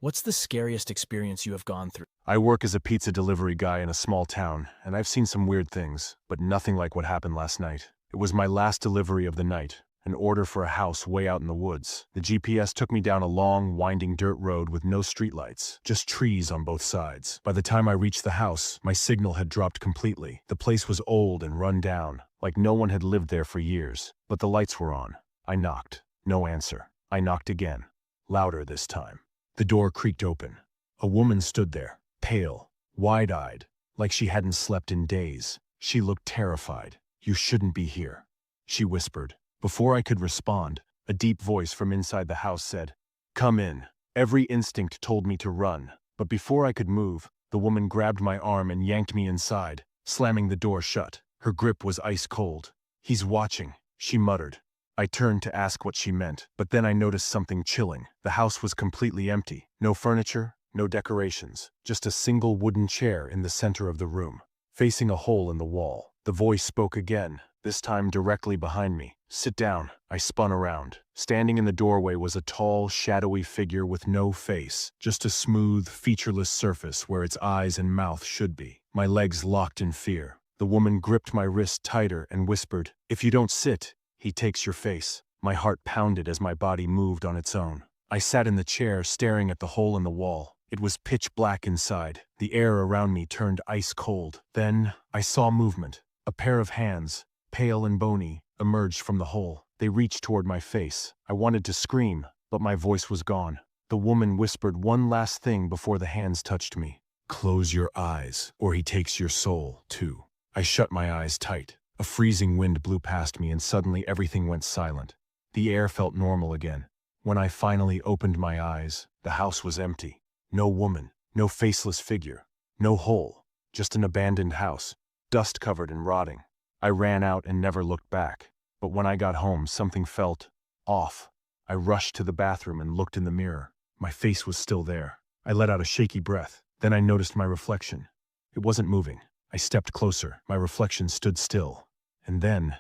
What's the scariest experience you have gone through? I work as a pizza delivery guy in a small town, and I've seen some weird things, but nothing like what happened last night. It was my last delivery of the night, an order for a house way out in the woods. The GPS took me down a long, winding dirt road with no streetlights, just trees on both sides. By the time I reached the house, my signal had dropped completely. The place was old and run down, like no one had lived there for years, but the lights were on. I knocked. No answer. I knocked again, louder this time. The door creaked open. A woman stood there, pale, wide-eyed, like she hadn't slept in days. She looked terrified. "You shouldn't be here," she whispered. Before I could respond, a deep voice from inside the house said, "Come in." Every instinct told me to run, but before I could move, the woman grabbed my arm and yanked me inside, slamming the door shut. Her grip was ice cold. "He's watching," she muttered. I turned to ask what she meant, but then I noticed something chilling. The house was completely empty. No furniture, no decorations, just a single wooden chair in the center of the room, facing a hole in the wall. The voice spoke again, this time directly behind me. "Sit down." I spun around. Standing in the doorway was a tall, shadowy figure with no face, just a smooth, featureless surface where its eyes and mouth should be. My legs locked in fear. The woman gripped my wrist tighter and whispered, "If you don't sit, he takes your face." My heart pounded as my body moved on its own. I sat in the chair, staring at the hole in the wall. It was pitch black inside. The air around me turned ice cold. Then I saw movement. A pair of hands, pale and bony, emerged from the hole. They reached toward my face. I wanted to scream, but my voice was gone. The woman whispered one last thing before the hands touched me. "Close your eyes, or he takes your soul, too." I shut my eyes tight. A freezing wind blew past me and suddenly everything went silent. The air felt normal again. When I finally opened my eyes, the house was empty. No woman, no faceless figure, no hole, just an abandoned house, dust-covered and rotting. I ran out and never looked back. But when I got home, something felt off. I rushed to the bathroom and looked in the mirror. My face was still there. I let out a shaky breath. Then I noticed my reflection. It wasn't moving. I stepped closer. My reflection stood still. And then,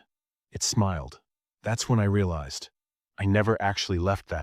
it smiled. That's when I realized I never actually left that